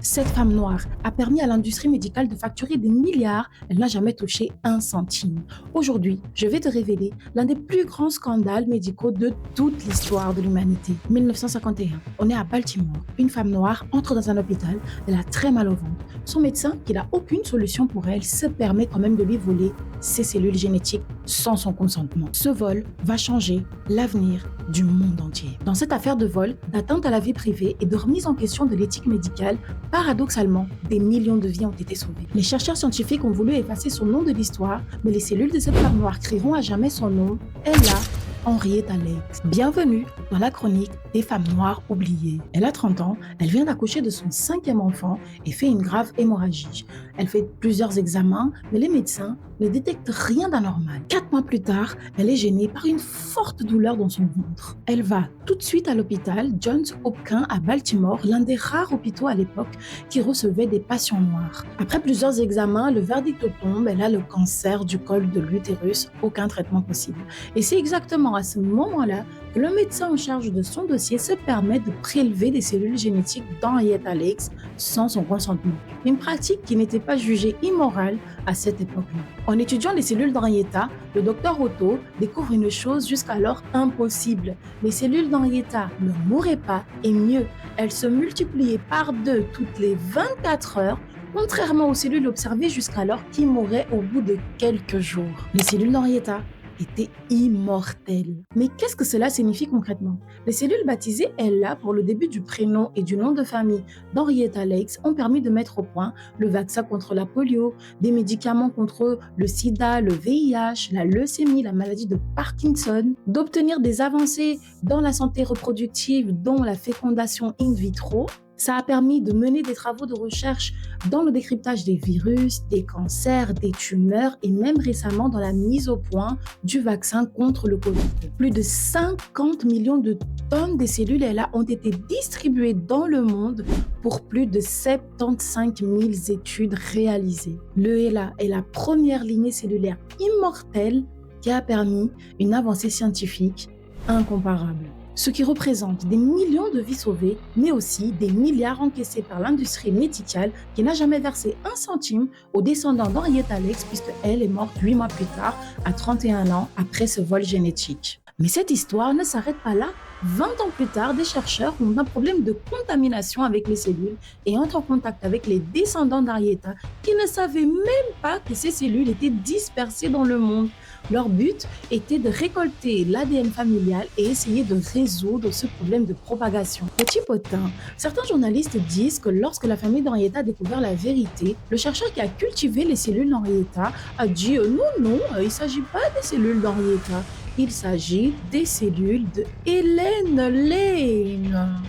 Cette femme noire a permis à l'industrie médicale de facturer des milliards. Elle n'a jamais touché un centime. Aujourd'hui, je vais te révéler l'un des plus grands scandales médicaux de toute l'histoire de l'humanité. 1951, on est à Baltimore. Une femme noire entre dans un hôpital. Elle a très mal au ventre. Son médecin, qui n'a aucune solution pour elle, se permet quand même de lui voler ses cellules génétiques sans son consentement. Ce vol va changer l'avenir du monde entier. Dans cette affaire de vol, d'atteinte à la vie privée et de remise en question de l'éthique médicale, paradoxalement, des millions de vies ont été sauvées. Les chercheurs scientifiques ont voulu effacer son nom de l'histoire, mais les cellules de cette femme noire crieront à jamais son nom. Elle a Henrietta Lacks. Bienvenue dans la chronique des femmes noires oubliées. Elle a 30 ans, elle vient d'accoucher de son 5e enfant et fait une grave hémorragie. Elle fait plusieurs examens, mais les médecins ne détectent rien d'anormal. 4 mois plus tard, elle est gênée par une forte douleur dans son ventre. Elle va tout de suite à l'hôpital Johns Hopkins à Baltimore, l'un des rares hôpitaux à l'époque qui recevait des patients noirs. Après plusieurs examens, le verdict tombe, elle a le cancer du col de l'utérus, aucun traitement possible. Et c'est exactement à ce moment-là que le médecin en charge de son dossier se permet de prélever des cellules génétiques d'Henrietta Lacks sans son consentement. Une pratique qui n'était pas jugée immorale à cette époque-là. En étudiant les cellules d'Henrietta, le docteur Otto découvre une chose jusqu'alors impossible. Les cellules d'Henrietta ne mouraient pas et mieux, elles se multipliaient par 2 toutes les 24 heures, contrairement aux cellules observées jusqu'alors qui mouraient au bout de quelques jours. Les cellules d'Henrietta était immortelle. Mais qu'est-ce que cela signifie concrètement? Les cellules baptisées Ella pour le début du prénom et du nom de famille d'Henrietta Lacks ont permis de mettre au point le vaccin contre la polio, des médicaments contre le sida, le VIH, la leucémie, la maladie de Parkinson, d'obtenir des avancées dans la santé reproductive dont la fécondation in vitro. Ça a permis de mener des travaux de recherche dans le décryptage des virus, des cancers, des tumeurs et même récemment dans la mise au point du vaccin contre le Covid. Plus de 50 millions de tonnes de cellules ELA ont été distribuées dans le monde pour plus de 75 000 études réalisées. Le ELA est la première lignée cellulaire immortelle qui a permis une avancée scientifique incomparable. Ce qui représente des millions de vies sauvées, mais aussi des milliards encaissés par l'industrie médicale qui n'a jamais versé un centime aux descendants d'Henrietta Lacks puisqu'elle est morte 8 mois plus tard, à 31 ans, après ce vol génétique. Mais cette histoire ne s'arrête pas là. 20 ans plus tard, des chercheurs ont un problème de contamination avec les cellules et entrent en contact avec les descendants d'Henrietta qui ne savaient même pas que ces cellules étaient dispersées dans le monde. Leur but était de récolter l'ADN familial et essayer de résoudre ce problème de propagation. Petit potin, certains journalistes disent que lorsque la famille d'Henrietta a découvert la vérité, le chercheur qui a cultivé les cellules d'Henrietta a dit non, il ne s'agit pas des cellules d'Henrietta, il s'agit des cellules de Helen Lane.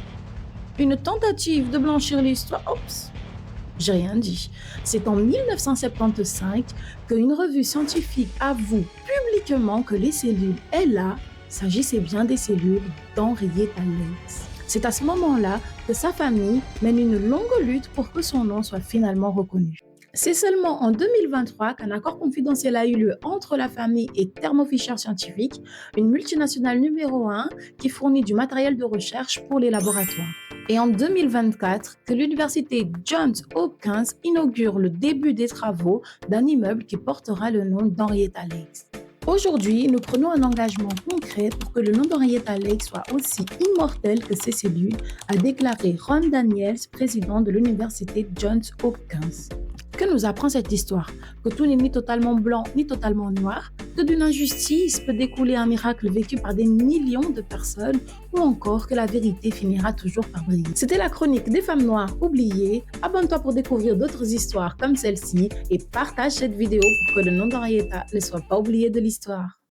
Une tentative de blanchir l'histoire. Oups, j'ai rien dit. C'est en 1975 qu'une revue scientifique avoue publiquement que les cellules ELA s'agissait bien des cellules d'Henrietta Lacks. C'est à ce moment-là que sa famille mène une longue lutte pour que son nom soit finalement reconnu. C'est seulement en 2023 qu'un accord confidentiel a eu lieu entre la famille et Thermo Fisher Scientific, une multinationale numéro 1 qui fournit du matériel de recherche pour les laboratoires. Et en 2024, que l'université Johns Hopkins inaugure le début des travaux d'un immeuble qui portera le nom d'Henrietta Lacks. Aujourd'hui, nous prenons un engagement concret pour que le nom d'Henrietta Lacks soit aussi immortel que ses cellules, a déclaré Ron Daniels, président de l'université Johns Hopkins. Que nous apprend cette histoire? Que tout n'est ni totalement blanc ni totalement noir, que d'une injustice peut découler un miracle vécu par des millions de personnes, ou encore que la vérité finira toujours par briller. C'était la chronique des femmes noires oubliées. Abonne-toi pour découvrir d'autres histoires comme celle-ci et partage cette vidéo pour que le nom d'Henrietta ne soit pas oublié de l'histoire.